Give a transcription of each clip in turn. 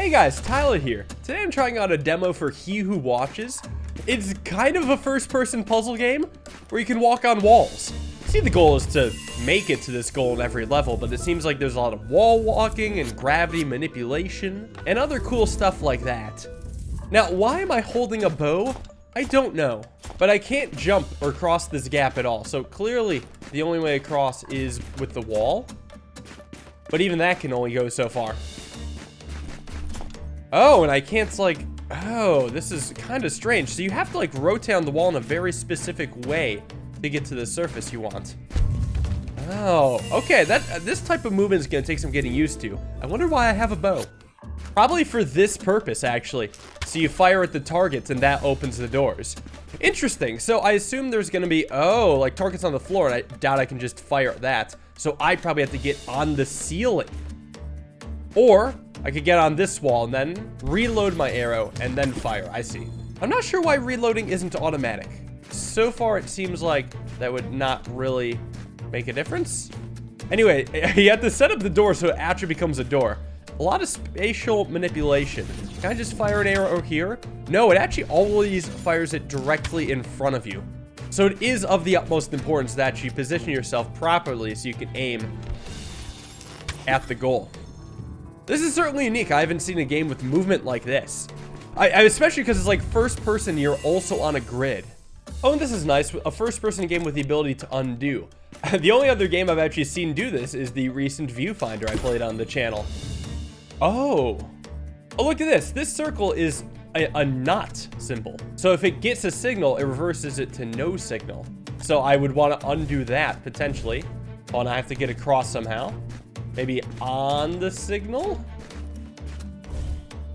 Hey guys, Tyler here. Today I'm trying out a demo for He Who Watches. It's kind of a first-person puzzle game where you can walk on walls. See, the goal is to make it to this goal in every level, but it seems like there's a lot of wall walking and gravity manipulation and other cool stuff like that. Now, why am I holding a bow? I don't know, but I can't jump or cross this gap at all, so clearly the only way across is with the wall. But even that can only go so far. Oh, and I can't, like, oh, this is kind of strange. So you have to, like, rotate on the wall in a very specific way to get to the surface you want. Oh, okay, this type of movement is going to take some getting used to. I wonder why I have a bow. Probably for this purpose, actually. So you fire at the targets, and that opens the doors. Interesting. So I assume there's going to be, oh, like, targets on the floor, and I doubt I can just fire at that. So I probably have to get on the ceiling. Or I could get on this wall and then reload my arrow and then fire. I see. I'm not sure why reloading isn't automatic. So far, it seems like that would not really make a difference. Anyway, you have to set up the door so it actually becomes a door. A lot of spatial manipulation. Can I just fire an arrow here? No, it actually always fires it directly in front of you. So it is of the utmost importance that you position yourself properly so you can aim at the goal. This is certainly unique. I haven't seen a game with movement like this. Especially because it's like first person, you're also on a grid. Oh, and this is nice. A first person game with the ability to undo. The only other game I've actually seen do this is the recent Viewfinder I played on the channel. Oh, look at this. This circle is a not symbol. So if it gets a signal, it reverses it to no signal. So I would want to undo that potentially. Oh, and I have to get across somehow. Maybe on the signal?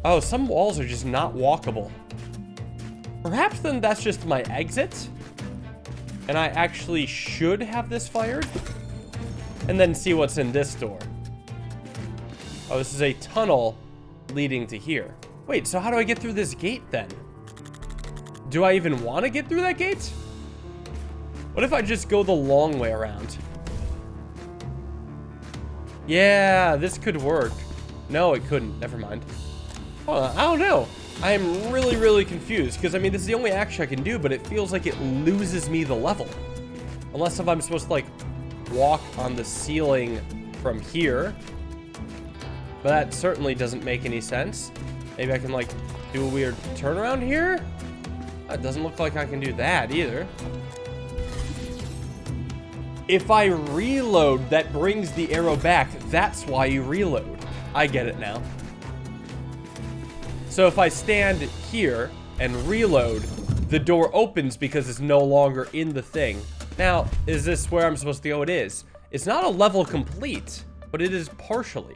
Oh, some walls are just not walkable. Perhaps then that's just my exit. And I actually should have this fired. And then see what's in this door. Oh, this is a tunnel leading to here. Wait, so how do I get through this gate then? Do I even want to get through that gate? What if I just go the long way around? Yeah, this could work. No, it couldn't. Never mind. I don't know. I am really, really confused because, I mean, this is the only action I can do, but it feels like it loses me the level. Unless if I'm supposed to, like, walk on the ceiling from here. But that certainly doesn't make any sense. Maybe I can, like, do a weird turnaround here? That doesn't look like I can do that either. If I reload, that brings the arrow back. That's why you reload. I get it now. So if I stand here and reload, the door opens because it's no longer in the thing. Now, is this where I'm supposed to go? It is. It's not a level complete, but it is partially.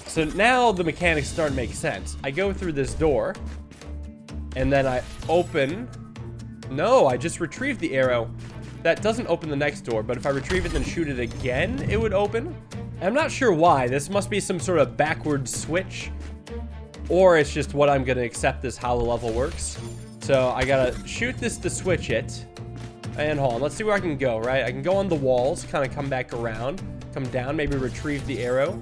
So now the mechanics start to make sense. I go through this door, and then I open. No, I just retrieved the arrow. That doesn't open the next door, but if I retrieve it and shoot it again, it would open. I'm not sure why. This must be some sort of backward switch, or it's just what I'm going to accept as how the level works. So I got to shoot this to switch it. And hold on, let's see where I can go, right? I can go on the walls, kind of come back around, come down, maybe retrieve the arrow.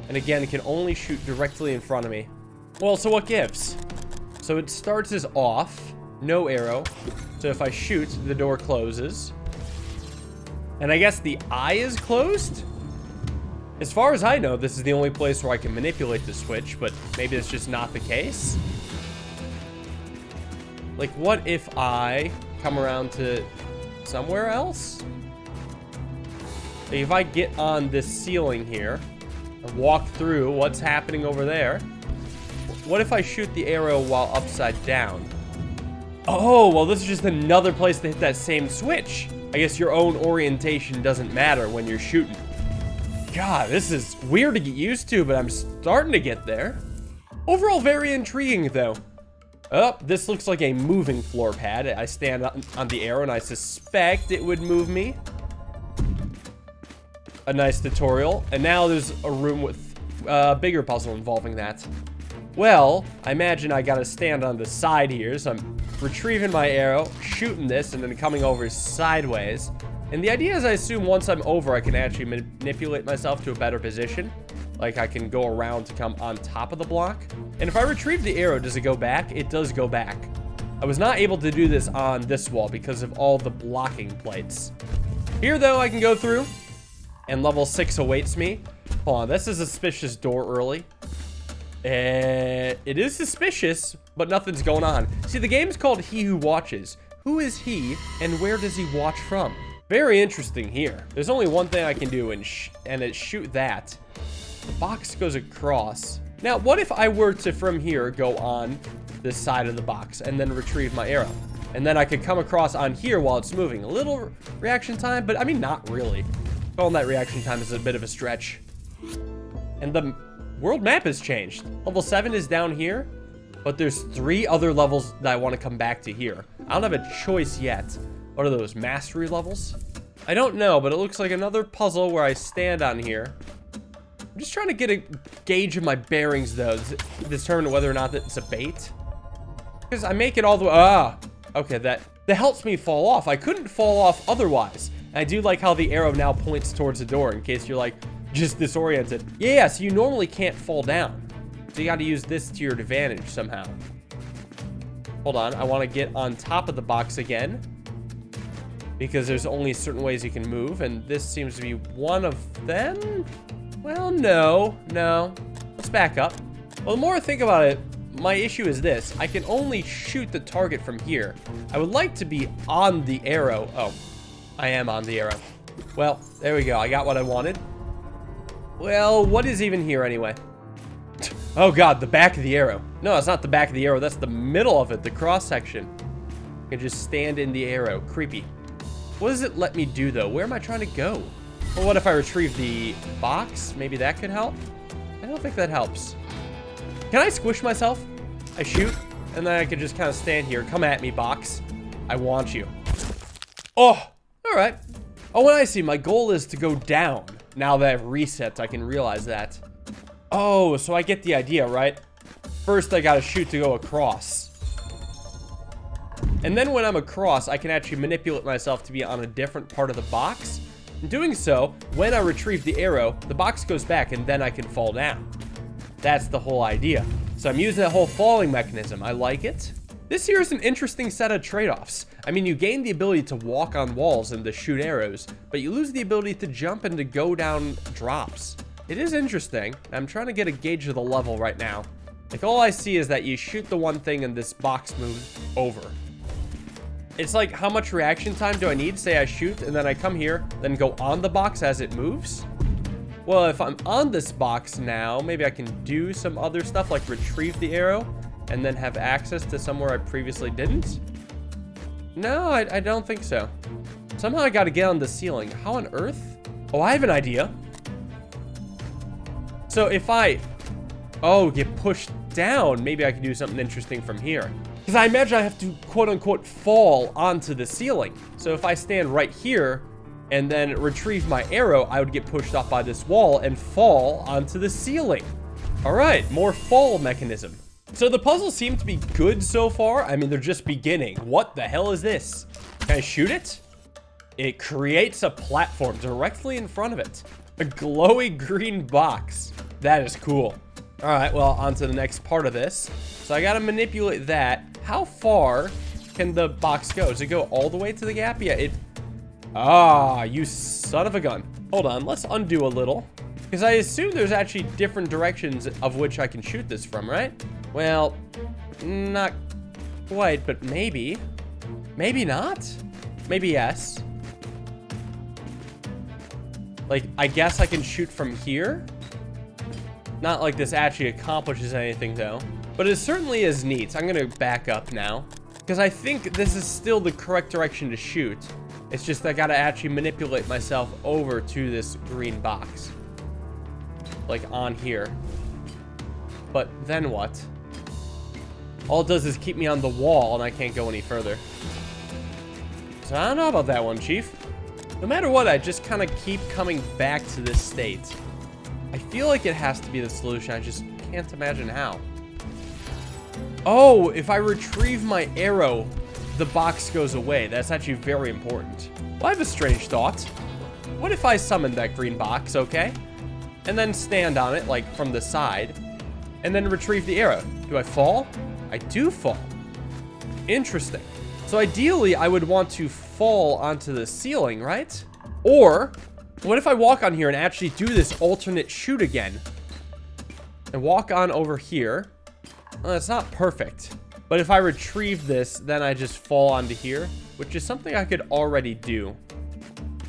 And again, it can only shoot directly in front of me. Well, so what gives? So it starts as off, no arrow. So if I shoot, the door closes. And I guess the eye is closed? As far as I know, this is the only place where I can manipulate the switch, but maybe it's just not the case. Like, what if I come around to somewhere else? Like if I get on this ceiling here and walk through what's happening over there, what if I shoot the arrow while upside down? Oh, well, this is just another place to hit that same switch. I guess your own orientation doesn't matter when you're shooting. God, this is weird to get used to, but I'm starting to get there. Overall, very intriguing, though. Oh, this looks like a moving floor pad. I stand on the arrow, and I suspect it would move me. A nice tutorial. And now there's a room with a bigger puzzle involving that. Well, I imagine I gotta stand on the side here, so I'm retrieving my arrow, shooting this, and then coming over sideways. And the idea is I assume once I'm over, I can actually manipulate myself to a better position. Like I can go around to come on top of the block. And if I retrieve the arrow, does it go back? It does go back. I was not able to do this on this wall because of all the blocking plates. Here, though, I can go through, and level 6 awaits me. Hold on, this is a suspicious door early. It is suspicious, but nothing's going on. See, the game's called He Who Watches. Who is he, and where does he watch from? Very interesting here. There's only one thing I can do, and it's shoot that. The box goes across. Now, what if I were to, from here, go on this side of the box and then retrieve my arrow? And then I could come across on here while it's moving. A little reaction time, but I mean, not really. Calling that reaction time is a bit of a stretch. And the world map has changed. Level 7 is down here, but there's 3 other levels that I want to come back to here. I don't have a choice yet. What are those, mastery levels? I don't know, but it looks like another puzzle where I stand on here. I'm just trying to get a gauge of my bearings, though, to determine whether or not it's a bait. Because I make it all the way... okay, that helps me fall off. I couldn't fall off otherwise. And I do like how the arrow now points towards the door in case you're, like, just disoriented. Yeah, so you normally can't fall down. So you got to use this to your advantage somehow. Hold on, I want to get on top of the box again. Because there's only certain ways you can move, and this seems to be one of them? Well, no. Let's back up. Well, the more I think about it, my issue is this. I can only shoot the target from here. I would like to be on the arrow. Oh, I am on the arrow. Well, there we go. I got what I wanted. Well, what is even here anyway? Oh God, the back of the arrow. No, it's not the back of the arrow. That's the middle of it, the cross section. I can just stand in the arrow. Creepy. What does it let me do, though? Where am I trying to go? Well, what if I retrieve the box? Maybe that could help? I don't think that helps. Can I squish myself? I shoot, and then I can just kind of stand here. Come at me, box. I want you. Oh, all right. Oh, and I see. My goal is to go down. Now that I've reset, I can realize that. Oh, so I get the idea, right? First, I gotta shoot to go across. And then when I'm across, I can actually manipulate myself to be on a different part of the box. In doing so, when I retrieve the arrow, the box goes back and then I can fall down. That's the whole idea. So I'm using that whole falling mechanism. I like it. This here is an interesting set of trade-offs. I mean, you gain the ability to walk on walls and to shoot arrows, but you lose the ability to jump and to go down drops. It is interesting. I'm trying to get a gauge of the level right now. Like, all I see is that you shoot the one thing and this box moves over. It's like, how much reaction time do I need? Say I shoot, and then I come here, then go on the box as it moves? Well, if I'm on this box now, maybe I can do some other stuff, like retrieve the arrow, and then have access to somewhere I previously didn't? No, I don't think so. Somehow I gotta get on the ceiling. How on earth? Oh, I have an idea. So if I, get pushed down, maybe I can do something interesting from here. Because I imagine I have to, quote-unquote, fall onto the ceiling. So if I stand right here and then retrieve my arrow, I would get pushed off by this wall and fall onto the ceiling. All right, more fall mechanism. So the puzzles seem to be good so far. I mean, they're just beginning. What the hell is this? Can I shoot it? It creates a platform directly in front of it. A glowy green box. That is cool. All right, well, on to the next part of this. So I gotta manipulate that. How far can the box go? Does it go all the way to the gap? Yeah, it... Ah, you son of a gun. Hold on, let's undo a little. Because I assume there's actually different directions of which I can shoot this from, right? Well, not quite, but maybe. Maybe not? Maybe yes. Like, I guess I can shoot from here? Not like this actually accomplishes anything, though. But it certainly is neat. I'm gonna back up now. Because I think this is still the correct direction to shoot. It's just I gotta actually manipulate myself over to this green box. Like, on here. But then what? All it does is keep me on the wall, and I can't go any further. So I don't know about that one, Chief. No matter what, I just kind of keep coming back to this state. I feel like it has to be the solution. I just can't imagine how. Oh, if I retrieve my arrow, the box goes away. That's actually very important. Well, I have a strange thought. What if I summon that green box, okay? and then stand on it, like, from the side, and then retrieve the arrow. Do I fall? I do fall. Interesting. So ideally, I would want to fall onto the ceiling, right? Or, what if I walk on here and actually do this alternate shoot again? And walk on over here. Well, it's not perfect. But if I retrieve this, then I just fall onto here, which is something I could already do.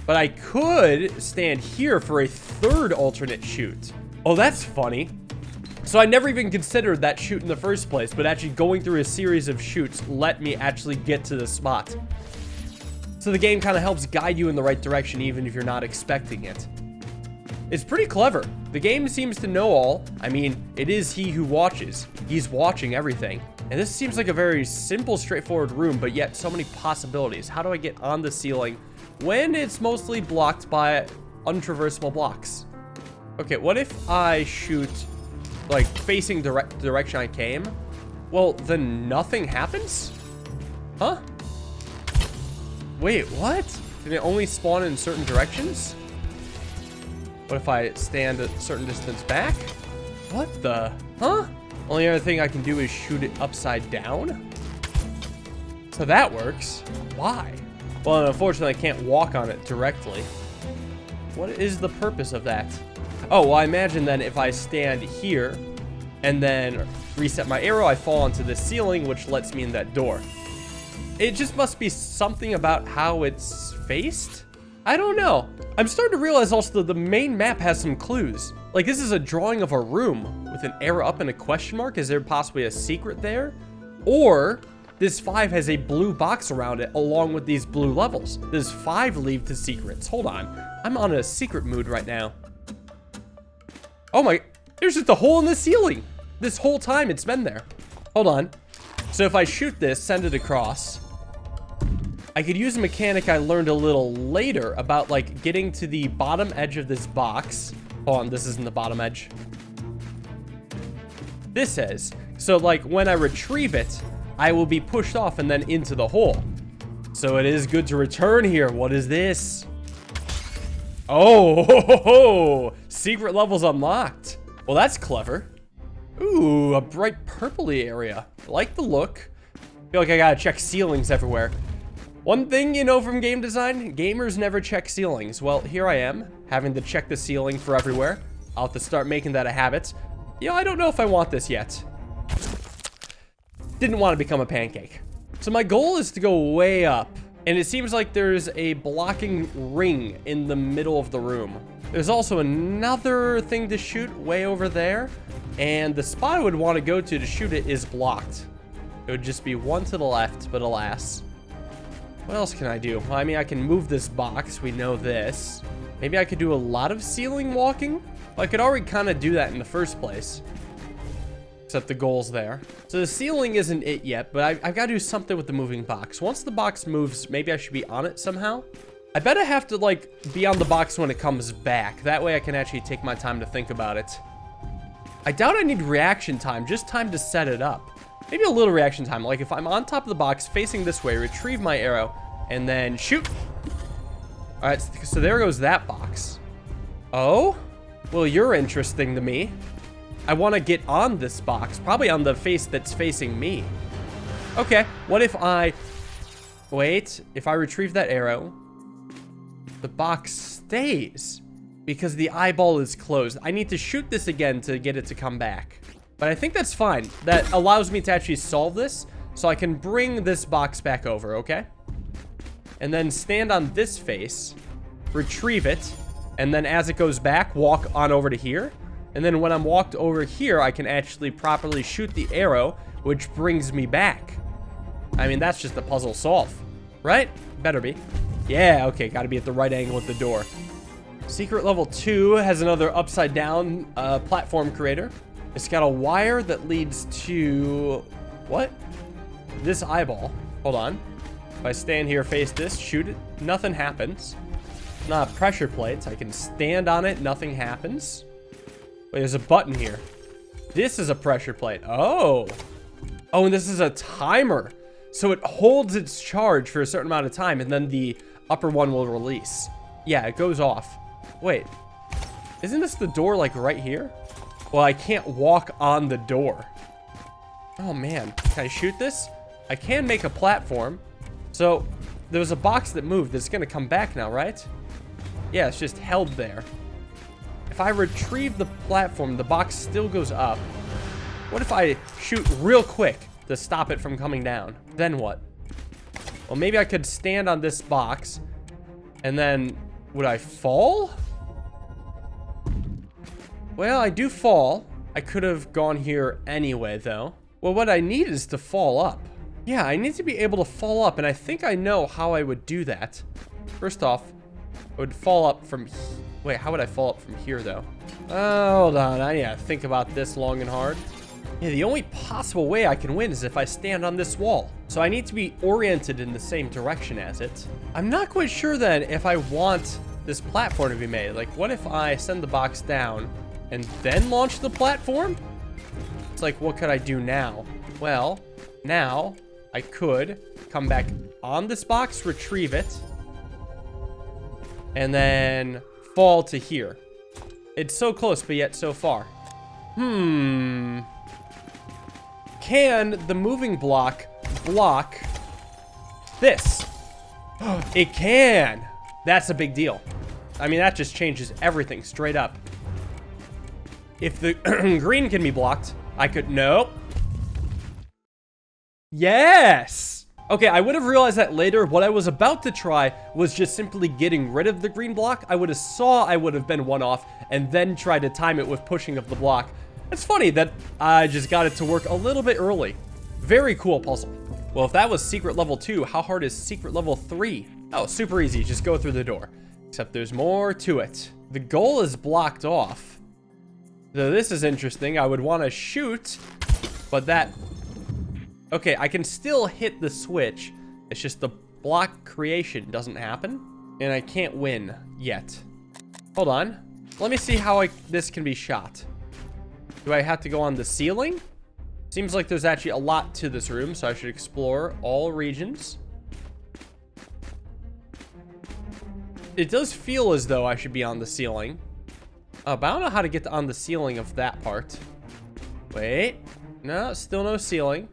But I could stand here for a third alternate shoot. Oh, that's funny. So I never even considered that shoot in the first place, but actually going through a series of shoots let me actually get to the spot. So the game kind of helps guide you in the right direction even if you're not expecting it. It's pretty clever. The game seems to know all. I mean, it is he who watches. He's watching everything. And this seems like a very simple, straightforward room, but yet so many possibilities. How do I get on the ceiling when it's mostly blocked by untraversable blocks? Okay, what if I shoot, like, facing the direction I came? Well, then nothing happens? Huh? Wait, what? Can it only spawn in certain directions? What if I stand a certain distance back? What the? Huh? Only other thing I can do is shoot it upside down? So that works. Why? Well, unfortunately, I can't walk on it directly. What is the purpose of that? Oh, well, I imagine then if I stand here and then reset my arrow, I fall onto the ceiling, which lets me in that door. It just must be something about how it's faced? I don't know. I'm starting to realize also that the main map has some clues. Like, this is a drawing of a room with an arrow up and a question mark. Is there possibly a secret there? Or this 5 has a blue box around it along with these blue levels. Does 5 lead to secrets? Hold on. I'm on a secret mood right now. Oh my, there's just a hole in the ceiling. This whole time it's been there. Hold on. So if I shoot this, send it across, I could use a mechanic I learned a little later about, like, getting to the bottom edge of this box. Hold on, this isn't the bottom edge. This is. So, like, when I retrieve it, I will be pushed off and then into the hole. So it is good to return here. What is this? Oh, ho, ho, ho. Secret levels unlocked. Well, that's clever. Ooh, a bright purpley area. I like the look. I feel like I gotta check ceilings everywhere. One thing you know from game design, gamers never check ceilings. Well, here I am, having to check the ceiling for everywhere. I'll have to start making that a habit. You know, I don't know if I want this yet. Didn't want to become a pancake. So my goal is to go way up, and it seems like there's a blocking ring in the middle of the room. There's also another thing to shoot way over there, and the spot I would want to go to shoot it is blocked. It would just be one to the left, but alas. What else can I do? Well, I mean, I can move this box. We know this. Maybe I could do a lot of ceiling walking. Well, I could already kind of do that in the first place. Except the goal's there. So the ceiling isn't it yet, but I've got to do something with the moving box. Once the box moves, maybe I should be on it somehow. I bet I have to, like, be on the box when it comes back. That way I can actually take my time to think about it. I doubt I need reaction time, just time to set it up. Maybe a little reaction time, like if I'm on top of the box facing this way, retrieve my arrow, and then shoot. All right, so there goes that box. Oh, well, you're interesting to me. I want to get on this box, probably on the face that's facing me. Okay, what if I, wait, if I retrieve that arrow, the box stays because the eyeball is closed. I need to shoot this again to get it to come back. But I think that's fine. That allows me to actually solve this, so I can bring this box back over, okay? And then stand on this face, retrieve it, and then as it goes back, walk on over to here. And then when I'm walked over here, I can actually properly shoot the arrow, which brings me back. I mean, that's just a puzzle solve, right? Better be. Yeah, okay, gotta be at the right angle with the door. Secret level 2 has another upside down platform creator. It's got a wire that leads to, what? This eyeball. Hold on. If I stand here, face this, shoot it, nothing happens. Not a pressure plate. I can stand on it, nothing happens. Wait, there's a button here. This is a pressure plate. Oh. Oh, and this is a timer. So it holds its charge for a certain amount of time, and then the upper one will release. Yeah, it goes off. Wait. Isn't this the door, like, right here? Well, I can't walk on the door. Oh, man. Can I shoot this? I can make a platform. So, there was a box that moved that's going to come back now, right? Yeah, it's just held there. If I retrieve the platform, the box still goes up. What if I shoot real quick to stop it from coming down? Then what? Well, maybe I could stand on this box. And then, would I fall? Well, I do fall. I could have gone here anyway, though. Well, what I need is to fall up. Yeah, I need to be able to fall up, and I think I know how I would do that. First off, I would fall up from... Wait, how would I fall up from here, though? Hold on, I need to think about this long and hard. Yeah, the only possible way I can win is if I stand on this wall. So I need to be oriented in the same direction as it. I'm not quite sure, then, if I want this platform to be made. Like, what if I send the box down and then launch the platform? It's like, what could I do now? Well, now I could come back on this box, retrieve it, and then fall to here. It's so close, but yet so far. Can the moving block block this? It can. That's a big deal. I mean, that just changes everything straight up. If the green can be blocked, I could... Nope. Yes! Okay, I would have realized that later. What I was about to try was just simply getting rid of the green block. I would have been one off and then try to time it with pushing of the block. It's funny that I just got it to work a little bit early. Very cool puzzle. Well, if that was secret level 2, how hard is secret level 3? Oh, super easy. Just go through the door. Except there's more to it. The goal is blocked off. So this is interesting. I would want to shoot, but that... Okay, I can still hit the switch. It's just the block creation doesn't happen. And I can't win yet. Hold on. Let me see how this can be shot. Do I have to go on the ceiling? Seems like there's actually a lot to this room, so I should explore all regions. It does feel as though I should be on the ceiling. But I don't know how to get on the ceiling of that part. Wait. No, still no ceiling.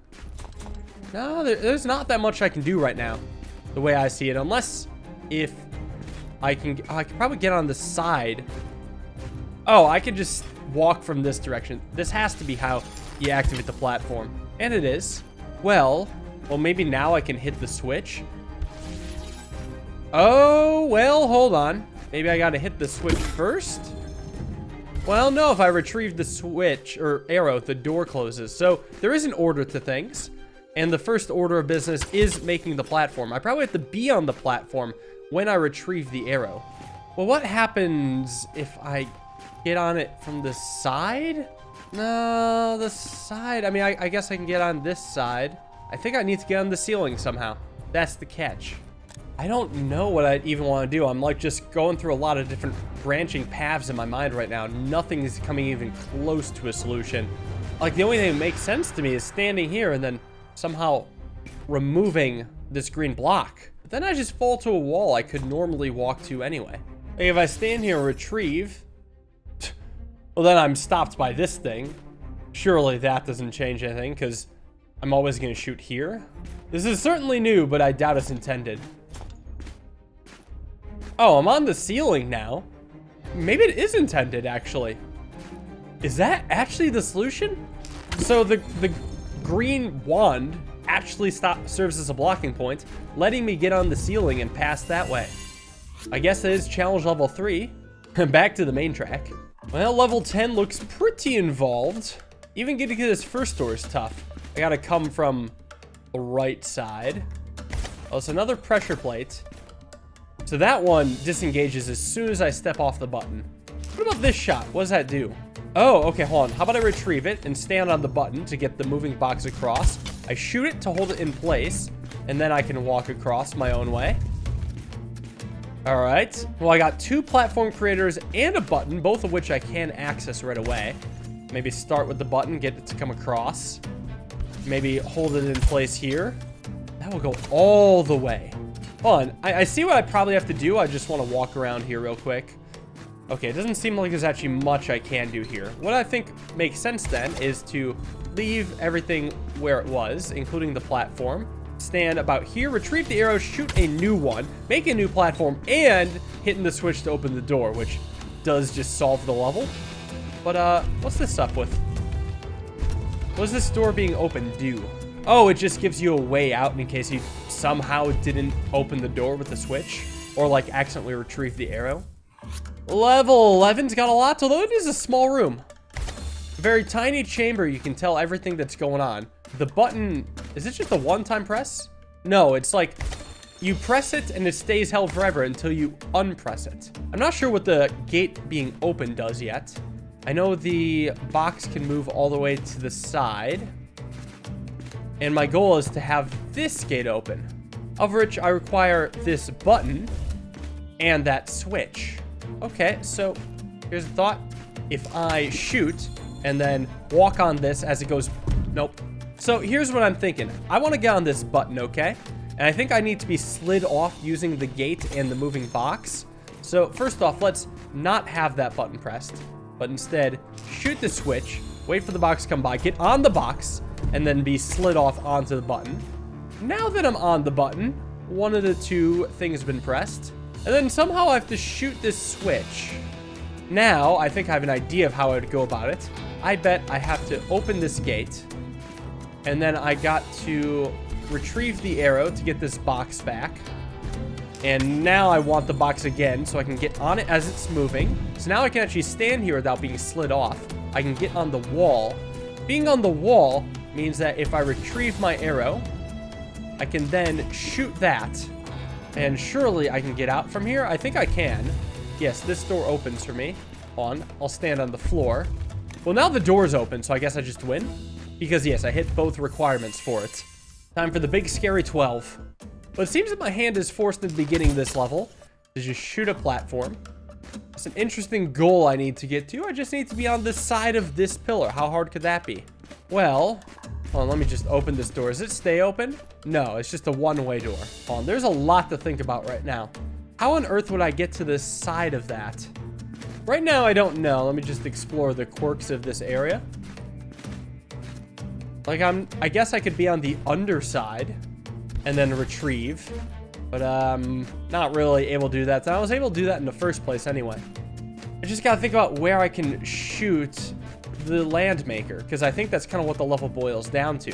No, there's not that much I can do right now, the way I see it. Unless if I can... I can probably get on the side. Oh, I can just walk from this direction. This has to be how you activate the platform. And it is. Well, maybe now I can hit the switch. Oh, well, hold on. Maybe I gotta hit the switch first? Well, no, if I retrieve the switch, or arrow, the door closes. So, there is an order to things. And the first order of business is making the platform. I probably have to be on the platform when I retrieve the arrow. Well, what happens if I get on it from the side? No, the side. I mean, I guess I can get on this side. I think I need to get on the ceiling somehow. That's the catch. I don't know what I even want to do. I'm like just going through a lot of different branching paths in my mind right now. Nothing is coming even close to a solution. Like, the only thing that makes sense to me is standing here and then somehow removing this green block. But then I just fall to a wall I could normally walk to anyway. Like, if I stand here and retrieve, well, then I'm stopped by this thing. Surely that doesn't change anything, because I'm always going to shoot here. This is certainly new, but I doubt it's intended. Oh, I'm on the ceiling now. Maybe it is intended, actually. Is that actually the solution? So the green wand actually serves as a blocking point, letting me get on the ceiling and pass that way. I guess it is challenge level 3. Back to the main track. Well, level 10 looks pretty involved. Even getting to this first door is tough. I gotta come from the right side. Oh, it's another pressure plate. So that one disengages as soon as I step off the button. What about this shot? What does that do? Oh, okay, hold on. How about I retrieve it and stand on the button to get the moving box across? I shoot it to hold it in place, and then I can walk across my own way. All right. Well, I got 2 platform creators and a button, both of which I can access right away. Maybe start with the button, get it to come across. Maybe hold it in place here. That will go all the way. Hold on. I see what I probably have to do. I just want to walk around here real quick. Okay, it doesn't seem like there's actually much I can do here. What I think makes sense then is to leave everything where it was, including the platform. Stand about here, retrieve the arrow, shoot a new one, make a new platform, and hitting the switch to open the door, which does just solve the level. But, what's this up with? What does this door being open do? Oh, it just gives you a way out in case you somehow didn't open the door with the switch, or like accidentally retrieve the arrow. Level 11's got a lot, although it is a small room. A very tiny chamber, you can tell everything that's going on. The button, is it just a one-time press? No, it's like you press it and it stays held forever until you unpress it. I'm not sure what the gate being open does yet. I know the box can move all the way to the side. And my goal is to have this gate open, of which I require this button and that switch. Okay, so here's the thought. If I shoot and then walk on this as it goes, nope. So here's what I'm thinking. I want to get on this button, okay? And I think I need to be slid off using the gate and the moving box. So first off, let's not have that button pressed, but instead shoot the switch, wait for the box to come by, get on the box, and then be slid off onto the button. Now that I'm on the button, one of the two things have been pressed. And then somehow I have to shoot this switch. Now, I think I have an idea of how I would go about it. I bet I have to open this gate. And then I got to retrieve the arrow to get this box back. And now I want the box again so I can get on it as it's moving. So now I can actually stand here without being slid off. I can get on the wall. Being on the wall means that if I retrieve my arrow, I can then shoot that. And surely I can get out from here. I think I can. Yes, this door opens for me. I'll stand on the floor. Well, now the door's open, so I guess I just win. Because, yes, I hit both requirements for it. Time for the big, scary 12. But it seems that my hand is forced at the beginning of this level to just shoot a platform. It's an interesting goal I need to get to. I just need to be on the side of this pillar. How hard could that be? Well, hold on, let me just open this door. Does it stay open? No, it's just a one-way door. Hold on, there's a lot to think about right now. How on earth would I get to this side of that? Right now, I don't know. Let me just explore the quirks of this area. Like, I guess I could be on the underside and then retrieve. But I'm not really able to do that. So I was able to do that in the first place anyway. I just gotta think about where I can shoot the land maker, because I think that's kind of what the level boils down to.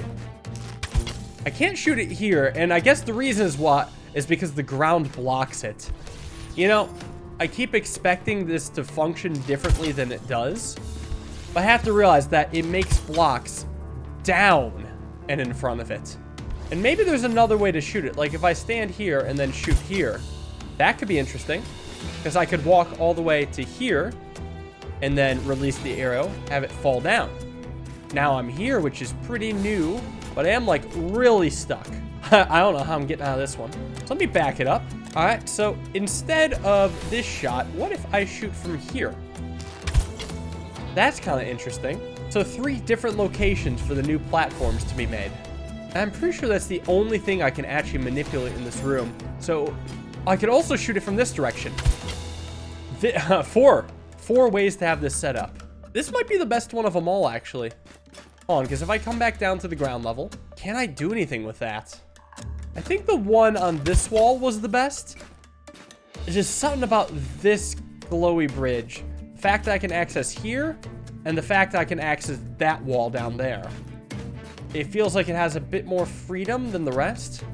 I can't shoot it here, and I guess the reason is because the ground blocks it. You know, I keep expecting this to function differently than it does, but I have to realize that it makes blocks down and in front of it. And maybe there's another way to shoot it. Like if I stand here and then shoot here, that could be interesting, because I could walk all the way to here and then release the arrow, have it fall down. Now I'm here, which is pretty new, but I am like really stuck. I don't know how I'm getting out of this one. So let me back it up. All right, so instead of this shot, what if I shoot from here? That's kind of interesting. So 3 different locations for the new platforms to be made. I'm pretty sure that's the only thing I can actually manipulate in this room. So I could also shoot it from this direction. 4 ways to have this set up. This might be the best one of them all, actually. Hold on, because if I come back down to the ground level, can I do anything with that? I think the one on this wall was the best. There's just something about this glowy bridge. The fact that I can access here, and the fact that I can access that wall down there. It feels like it has a bit more freedom than the rest.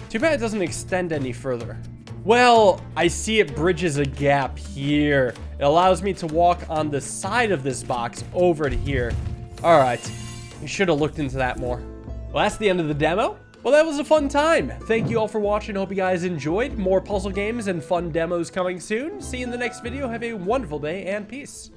Too bad it doesn't extend any further. Well, I see it bridges a gap here. It allows me to walk on the side of this box over to here. All right, we should have looked into that more. Well, that's the end of the demo. Well, that was a fun time. Thank you all for watching. Hope you guys enjoyed. More puzzle games and fun demos coming soon. See you in the next video. Have a wonderful day and peace.